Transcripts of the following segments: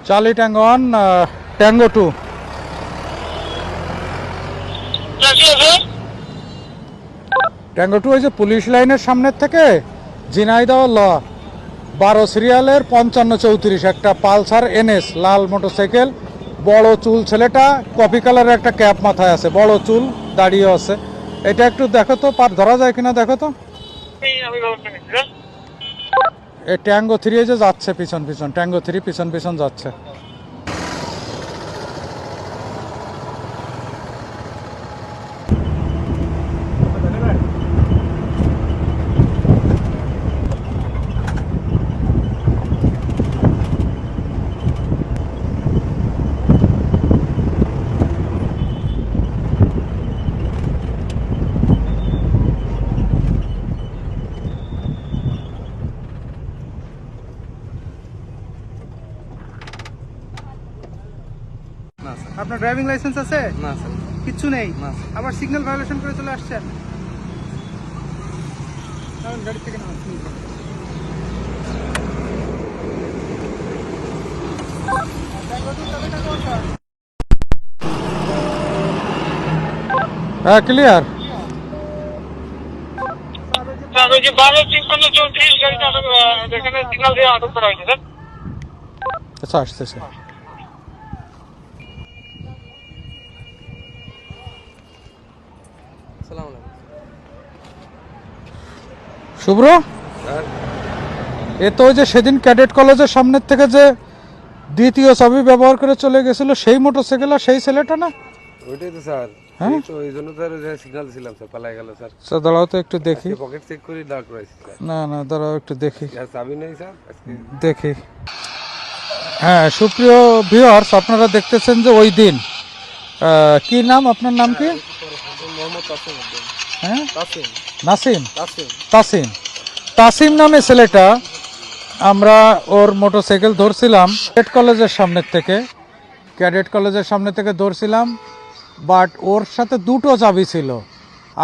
Charlie tango 1 tango 2। Tango 2 ওই যে police লাইনের সামনের থেকে ঝিনাইদহ ল 12 সিরিয়ালের 5534 একটা পালসার এনএস লাল মোটরসাইকেল, বড় চুল ছেলেটা, কপি কালারের একটা ক্যাপ মাথায় আছে, বড় চুল, দাঁড়িয়ে আছে। এটা একটু দেখো তো, ধরা যায় কিনা দেখো তো। এই ট্যাঙ্গো 3 যে যাচ্ছে পিছন পিছন, ট্যাঙ্গো 3 পিছন পিছন যাচ্ছে। আপনার ড্রাইভিং লাইসেন্স আছে? না স্যার। কিচ্ছু নেই? না। আবার সিগন্যাল ভায়োলেশন করে চলে আসছেন। গাড়ি থেকে নামুন। হ্যাঁ, ক্লিয়ার। আচ্ছা, আসতেছে। শুভ্র, এ তো ওই যে সেদিন ক্যাডেট কলেজের সামনের থেকে যে দ্বিতীয় চাবি ব্যবহার করে চলে গেছিল সেই মোটরসাইকেল আর সেই ছেলেটা না? ওইটাই তো স্যার। হ্যাঁ, তো এই জন্য তো সিগন্যাল দিছিলাম স্যার, পালাই গেল স্যার। স্যার দাঁড়াও তো একটু দেখি। পকেট চেক করে দাঁড় করাইছি স্যার। না না, দাঁড়াও একটু দেখি। চাবি নেই স্যার, দেখি। হ্যাঁ, সুপ্রিয় ভিউয়ার্স, আপনারা দেখতেছেন যে ওই দিন কি নাম, আপনার নাম কি? মোহাম্মদ তাসিম। হ্যাঁ, তাসিম। নাসিম। তাসিম। তাসিম। তাসিম নামে ছেলেটা, আমরা ওর মোটরসাইকেল ধরছিলাম ক্যাডেট কলেজের সামনের থেকে, ক্যাডেট কলেজের সামনে থেকে ধরছিলাম। বাট ওর সাথে দুটো চাবি ছিল।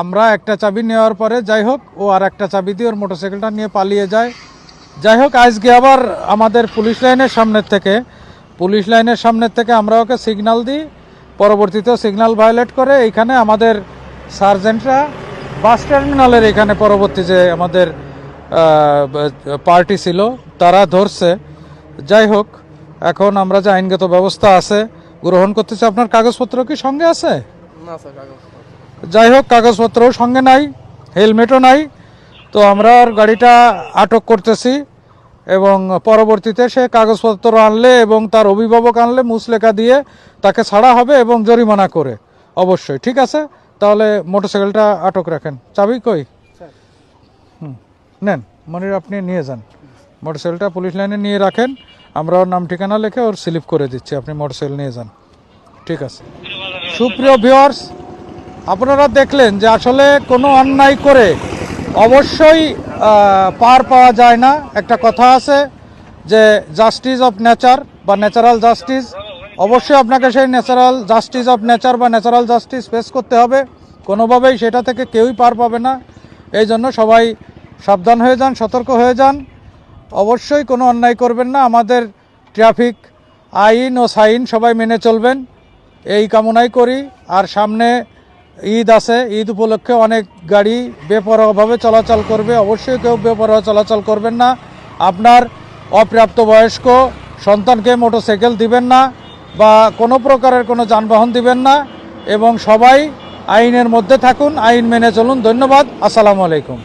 আমরা একটা চাবি নেওয়ার পরে যাই হোক, ও আর একটা চাবি দিয়ে ওর মোটরসাইকেলটা নিয়ে পালিয়ে যায়। যাই হোক, আজকে আবার আমাদের পুলিশ লাইনের সামনের থেকে আমরা ওকে সিগন্যাল দিই, পরবর্তীতে সিগন্যাল ভায়োলেট করে এইখানে আমাদের সার্জেন্টরা বাস টার্মিনালের এখানে পরবর্তী যে আমাদের পার্টি ছিল তারা ধরছে। যাই হোক, এখন আমরা যে আইনগত ব্যবস্থা আছে গ্রহণ করতেছি। আপনার কাগজপত্র কি সঙ্গে আছে? না স্যার, কাগজ। যাই হোক, কাগজপত্রও সঙ্গে নাই, হেলমেটও নাই। তো আমরা ওর গাড়িটা আটক করতেছি এবং পরবর্তীতে সে কাগজপত্র আনলে এবং তার অভিভাবক আনলে মুচলেখা দিয়ে তাকে ছাড়া হবে এবং জরিমানা করে অবশ্যই। ঠিক আছে, তাহলে মোটরসাইকেলটা আটক রাখেন। চাবি কই? নেন মনির, আপনি নিয়ে যান মোটরসাইকেলটা, পুলিশ লাইনে নিয়ে রাখেন। আমরা ওর নাম ঠিকানা লিখে ওর স্লিপ করে দিচ্ছি, আপনি মোটরসাইকেল নিয়ে যান। ঠিক আছে। সুপ্রিয় ভিউয়ার্স, আপনারা দেখলেন যে আসলে কোনো অন্যায় করে অবশ্যই পার পাওয়া যায় না। একটা কথা আছে যে জাস্টিস অফ নেচার বা ন্যাচারাল জাস্টিস, অবশ্যই আপনাকে সেই ন্যাচারাল জাস্টিস অফ নেচার বা ন্যাচারাল জাস্টিস ফেস করতে হবে। কোনোভাবেই সেটা থেকে কেউই পার পাবে না। এই জন্য সবাই সাবধান হয়ে যান, সতর্ক হয়ে যান, অবশ্যই কোনো অন্যায় করবেন না। আমাদের ট্রাফিক আইন ও সাইন সবাই মেনে চলবেন, এই কামনাই করি। আর সামনে ঈদ আছে, ঈদ উপলক্ষে অনেক গাড়ি বেপরোয়াভাবে চলাচল করবে, অবশ্যই কেউ বেপরোয়া চলাচল করবেন না। আপনার অপ্রাপ্তবয়স্ক সন্তানকে মোটরসাইকেল দিবেন না বা কোনো প্রকারের কোনো যানবাহন দিবেন না এবং সবাই আইনের মধ্যে থাকুন, আইন মেনে চলুন। ধন্যবাদ। আসসালামু আলাইকুম।